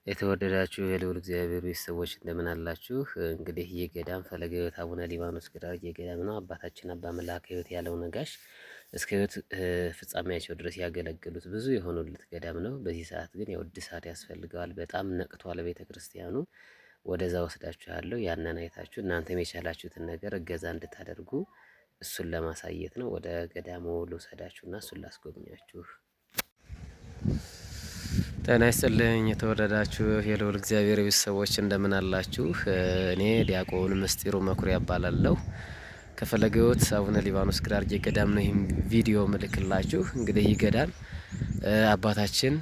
የተወደዳችሁ የልዑል እግዚአብሔር ቤተሰቦች እንደምን አላችሁ? እንግዲህ የገዳም ፈለገ ሕይወት አቡነ ሊባኖስ ገዳም የገዳም ነው። አባታችን አባ መላከ ሕይወት ያለው ነጋሽ እስከ ሕይወት ፍጻሜያቸው ድረስ ያገለግሉት ብዙ የሆኑለት ገዳም ነው። በዚህ ሰዓት ግን ያው እድሳት ያስፈልገዋል። በጣም ነቅቷል ቤተ ክርስቲያኑ። ወደዛ ወስዳችኋለሁ። ያንን አይታችሁ እናንተም የቻላችሁትን ነገር እገዛ እንድታደርጉ እሱን ለማሳየት ነው። ወደ ገዳሙ ልውሰዳችሁና እሱን ላስጎብኛችሁ። ጤና ይስጥልኝ የተወደዳችሁ የልዑል እግዚአብሔር ቤተሰቦች እንደምን አላችሁ? እኔ ዲያቆን ምስጢሩ መኩሪያ እባላለሁ። ከፈለገ ሕይወት አቡነ ሊባኖስ ገዳም ገዳም ነው ይህም ቪዲዮ ምልክላችሁ። እንግዲህ ይህ ገዳም አባታችን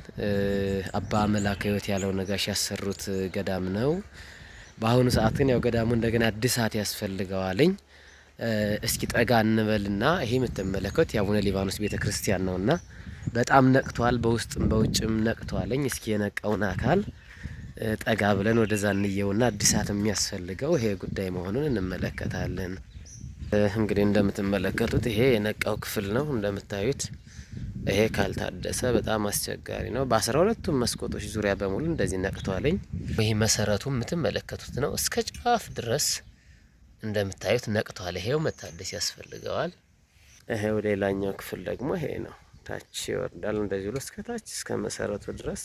አባ መላከ ሕይወት ያለው ነጋሽ ያሰሩት ገዳም ነው። በአሁኑ ሰዓት ግን ያው ገዳሙ እንደገና እድሳት ያስፈልገዋልኝ። እስኪ ጠጋ እንበልና ይሄ የምትመለከቱት የአቡነ ሊባኖስ ቤተክርስቲያን ነውና በጣም ነቅቷል። በውስጥም በውጭም ነቅቷልኝ። እስኪ የነቀውን አካል ጠጋ ብለን ወደዛ እንየውና እድሳት የሚያስፈልገው ይሄ ጉዳይ መሆኑን እንመለከታለን። እንግዲህ እንደምትመለከቱት ይሄ የነቃው ክፍል ነው። እንደምታዩት ይሄ ካልታደሰ በጣም አስቸጋሪ ነው። በ12ቱም መስኮቶች ዙሪያ በሙሉ እንደዚህ ነቅቷልኝ። ይሄ መሰረቱ የምትመለከቱት ነው። እስከ ጫፍ ድረስ እንደምታዩት ነቅቷል። ይሄው መታደስ ያስፈልገዋል። ይሄው ሌላኛው ክፍል ደግሞ ይሄ ነው። ታች ይወርዳል እንደዚህ ብሎ እስከ ታች እስከ መሰረቱ ድረስ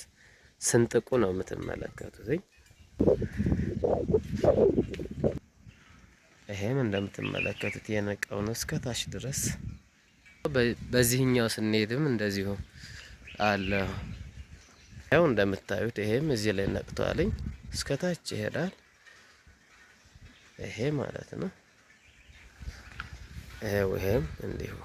ስንጥቁ ነው የምትመለከቱት። ይሄም እንደምትመለከቱት የነቀው ነው እስከ ታች ድረስ። በዚህኛው ስንሄድም እንደዚሁ አለ። ያው እንደምታዩት ይሄም እዚህ ላይ ነቅቷልኝ እስከ ታች ይሄዳል። ይሄ ማለት ነው። ይሄም እንዲሁ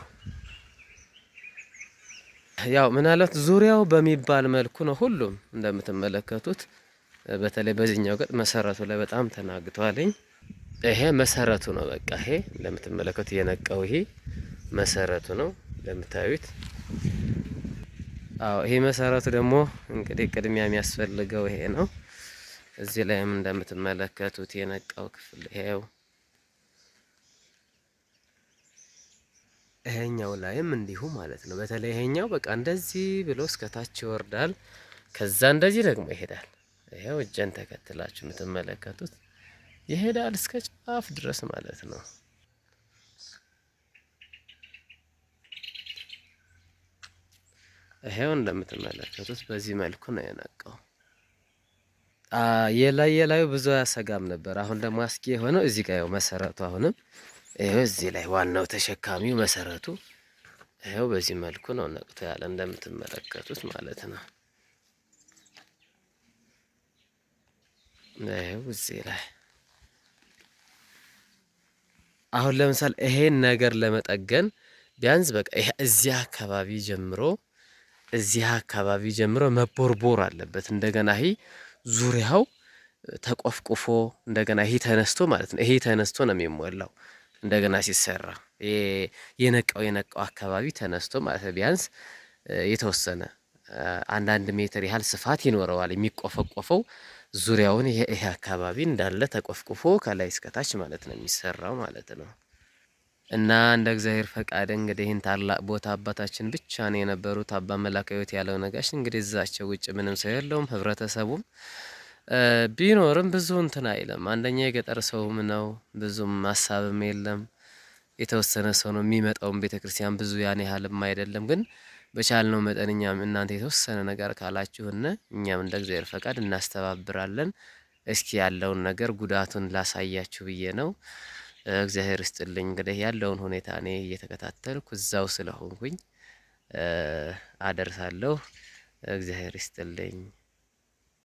ያው ምናልባት ዙሪያው በሚባል መልኩ ነው ሁሉም እንደምትመለከቱት። በተለይ በዚህኛው ገጥ መሰረቱ ላይ በጣም ተናግቷልኝ። ይሄ መሰረቱ ነው። በቃ ይሄ እንደምትመለከቱት የነቀው ይሄ መሰረቱ ነው እንደምታዩት። አዎ ይሄ መሰረቱ ደግሞ እንግዲህ ቅድሚያ የሚያስፈልገው ይሄ ነው። እዚህ ላይም እንደምትመለከቱት የነቃው ክፍል ይሄው። ይሄኛው ላይም እንዲሁ ማለት ነው። በተለይ ይሄኛው በቃ እንደዚህ ብሎ እስከ ታች ይወርዳል። ከዛ እንደዚህ ደግሞ ይሄዳል። ይሄው እጀን ተከትላችሁ የምትመለከቱት ይሄዳል እስከ ጫፍ ድረስ ማለት ነው። ይሄው እንደምትመለከቱት በዚህ መልኩ ነው የነቃው። የላዩ ብዙ አያሰጋም ነበር። አሁን ደግሞ አስጊ የሆነው እዚህ ጋር ያው መሰረቱ አሁንም ይሄው እዚህ ላይ ዋናው ተሸካሚው መሰረቱ ይሄው በዚህ መልኩ ነው ነቅቶ ያለ እንደምትመለከቱት ማለት ነው። ይሄው እዚህ ላይ አሁን ለምሳሌ ይሄን ነገር ለመጠገን ቢያንስ በቃ ይሄ እዚህ አካባቢ ጀምሮ መቦርቦር አለበት። እንደገና ይሄ ዙሪያው ተቆፍቁፎ እንደገና ይሄ ተነስቶ ማለት ነው። ይሄ ተነስቶ ነው የሚሞላው እንደገና ሲሰራ የነቃው አካባቢ ተነስቶ ማለት ነው። ቢያንስ የተወሰነ 1 ሜትር ያህል ስፋት ይኖረዋል የሚቆፈቆፈው ዙሪያውን። ይሄ አካባቢ እንዳለ ተቆፍቁፎ ከላይ እስከታች ማለት ነው የሚሰራው ማለት ነው። እና እንደ እግዚአብሔር ፈቃድ እንግዲህ ይህን ታላቅ ቦታ አባታችን ብቻ ነው የነበሩት አባ መላከ ሕይወት ያለው ነጋሽ። እንግዲህ እዛቸው ውጭ ምንም ሰው የለውም። ህብረተሰቡም ቢኖርም ብዙ እንትን አይለም። አንደኛ የገጠር ሰውም ነው፣ ብዙም ሀሳብም የለም። የተወሰነ ሰው ነው የሚመጣውን ቤተክርስቲያን ብዙ ያን ያህልም አይደለም። ግን በቻልነው መጠን እኛም እናንተ የተወሰነ ነገር ካላችሁና እኛም እንደ እግዚአብሔር ፈቃድ እናስተባብራለን። እስኪ ያለውን ነገር ጉዳቱን ላሳያችሁ ብዬ ነው። እግዚአብሔር ይስጥልኝ። እንግዲህ ያለውን ሁኔታ እኔ እየተከታተልኩ እዛው ስለሆንኩኝ አደርሳለሁ። እግዚአብሔር ይስጥልኝ።